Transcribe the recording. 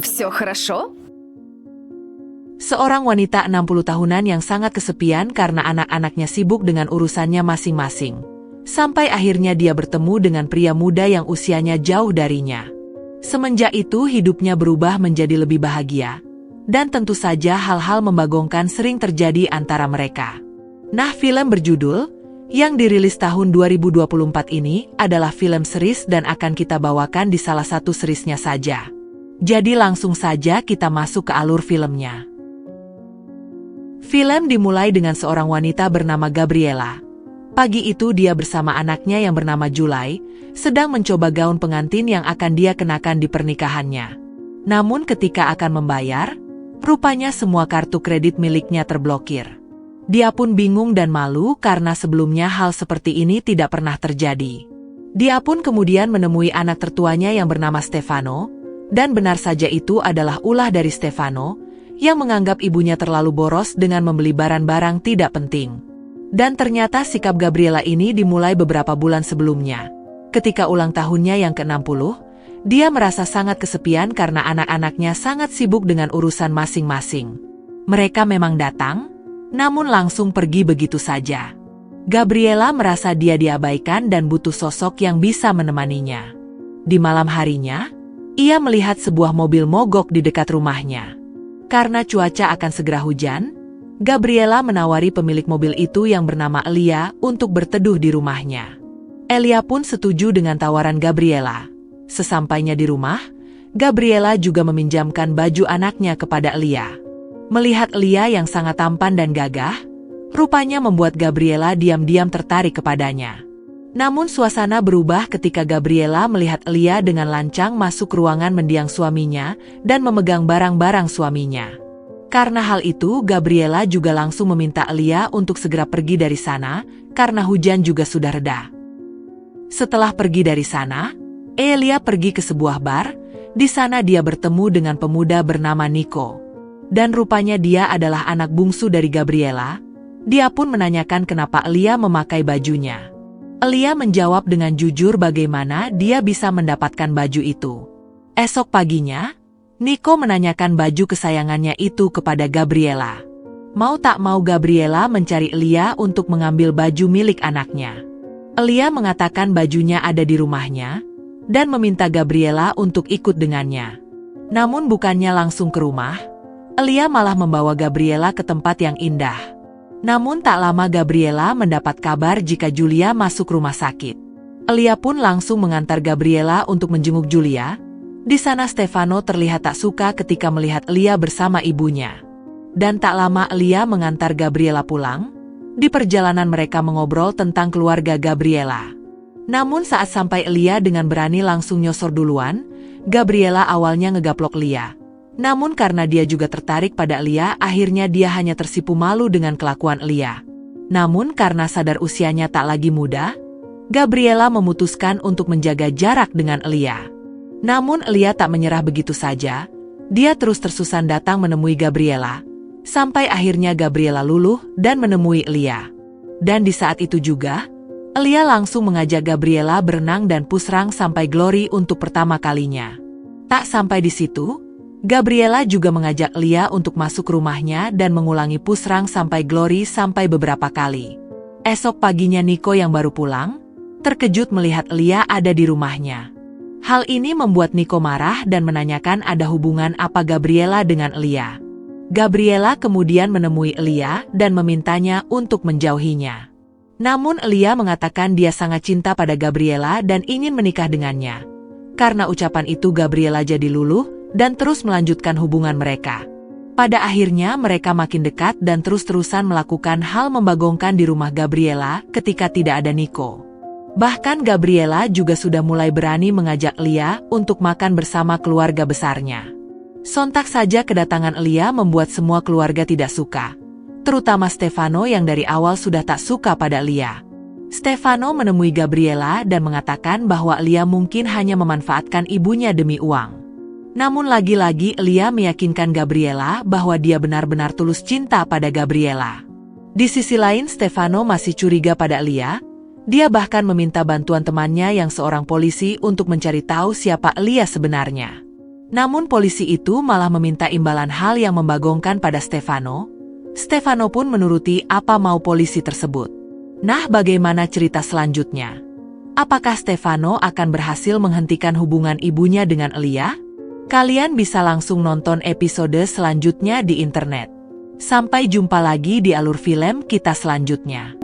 Все хорошо? Seorang wanita 60 tahunan yang sangat kesepian karena anak-anaknya sibuk dengan urusannya masing-masing. Sampai akhirnya dia bertemu dengan pria muda yang usianya jauh darinya. Semenjak itu hidupnya berubah menjadi lebih bahagia. Dan tentu saja hal-hal membagongkan sering terjadi antara mereka. Nah, film berjudul yang dirilis tahun 2024 ini adalah film series dan akan kita bawakan di salah satu seriesnya saja. Jadi langsung saja kita masuk ke alur filmnya. Film dimulai dengan seorang wanita bernama Gabriela. Pagi itu dia bersama anaknya yang bernama Julai, sedang mencoba gaun pengantin yang akan dia kenakan di pernikahannya. Namun ketika akan membayar, rupanya semua kartu kredit miliknya terblokir. Dia pun bingung dan malu karena sebelumnya hal seperti ini tidak pernah terjadi. Dia pun kemudian menemui anak tertuanya yang bernama Stefano, dan benar saja itu adalah ulah dari Stefano, yang menganggap ibunya terlalu boros dengan membeli barang-barang tidak penting. Dan ternyata sikap Gabriela ini dimulai beberapa bulan sebelumnya. Ketika ulang tahunnya yang ke-60, dia merasa sangat kesepian karena anak-anaknya sangat sibuk dengan urusan masing-masing. Mereka memang datang, namun langsung pergi begitu saja. Gabriela merasa dia diabaikan dan butuh sosok yang bisa menemaninya. Di malam harinya, ia melihat sebuah mobil mogok di dekat rumahnya. Karena cuaca akan segera hujan, Gabriela menawari pemilik mobil itu yang bernama Elia untuk berteduh di rumahnya. Elia pun setuju dengan tawaran Gabriela. Sesampainya di rumah, Gabriela juga meminjamkan baju anaknya kepada Elia. Melihat Elia yang sangat tampan dan gagah, rupanya membuat Gabriela diam-diam tertarik kepadanya. Namun suasana berubah ketika Gabriela melihat Elia dengan lancang masuk ruangan mendiang suaminya dan memegang barang-barang suaminya. Karena hal itu, Gabriela juga langsung meminta Elia untuk segera pergi dari sana, karena hujan juga sudah reda. Setelah pergi dari sana, Elia pergi ke sebuah bar. Di sana dia bertemu dengan pemuda bernama Nico. Dan rupanya dia adalah anak bungsu dari Gabriela. Dia pun menanyakan kenapa Elia memakai bajunya. Elia menjawab dengan jujur bagaimana dia bisa mendapatkan baju itu. Esok paginya, Nico menanyakan baju kesayangannya itu kepada Gabriela. Mau tak mau Gabriela mencari Elia untuk mengambil baju milik anaknya. Elia mengatakan bajunya ada di rumahnya, dan meminta Gabriela untuk ikut dengannya. Namun bukannya langsung ke rumah, Elia malah membawa Gabriela ke tempat yang indah. Namun tak lama Gabriela mendapat kabar jika Julia masuk rumah sakit. Elia pun langsung mengantar Gabriela untuk menjenguk Julia. Di sana Stefano terlihat tak suka ketika melihat Elia bersama ibunya. Dan tak lama Elia mengantar Gabriela pulang. Di perjalanan mereka mengobrol tentang keluarga Gabriela. Namun saat sampai Elia dengan berani langsung nyosor duluan, Gabriela awalnya ngegaplok Elia. Namun karena dia juga tertarik pada Elia, akhirnya dia hanya tersipu malu dengan kelakuan Elia. Namun karena sadar usianya tak lagi muda, Gabriela memutuskan untuk menjaga jarak dengan Elia. Namun Elia tak menyerah begitu saja, dia terus tersusan datang menemui Gabriela, sampai akhirnya Gabriela luluh dan menemui Elia. Dan di saat itu juga, Elia langsung mengajak Gabriela berenang dan pusrang sampai Glory untuk pertama kalinya. Tak sampai di situ, Gabriela juga mengajak Elia untuk masuk rumahnya dan mengulangi pusrang sampai Glory sampai beberapa kali. Esok paginya Nico yang baru pulang, terkejut melihat Elia ada di rumahnya. Hal ini membuat Nico marah dan menanyakan ada hubungan apa Gabriela dengan Elia. Gabriela kemudian menemui Elia dan memintanya untuk menjauhinya. Namun Elia mengatakan dia sangat cinta pada Gabriela dan ingin menikah dengannya. Karena ucapan itu Gabriela jadi luluh dan terus melanjutkan hubungan mereka. Pada akhirnya mereka makin dekat dan terus-terusan melakukan hal membagongkan di rumah Gabriela ketika tidak ada Nico. Bahkan Gabriela juga sudah mulai berani mengajak Elia untuk makan bersama keluarga besarnya. Sontak saja kedatangan Elia membuat semua keluarga tidak suka, terutama Stefano yang dari awal sudah tak suka pada Elia. Stefano menemui Gabriela dan mengatakan bahwa Elia mungkin hanya memanfaatkan ibunya demi uang. Namun lagi-lagi Elia meyakinkan Gabriela bahwa dia benar-benar tulus cinta pada Gabriela. Di sisi lain Stefano masih curiga pada Elia. Dia bahkan meminta bantuan temannya yang seorang polisi untuk mencari tahu siapa Elia sebenarnya. Namun polisi itu malah meminta imbalan hal yang membagongkan pada Stefano. Stefano pun menuruti apa mau polisi tersebut. Nah, bagaimana cerita selanjutnya? Apakah Stefano akan berhasil menghentikan hubungan ibunya dengan Elia? Kalian bisa langsung nonton episode selanjutnya di internet. Sampai jumpa lagi di alur film kita selanjutnya.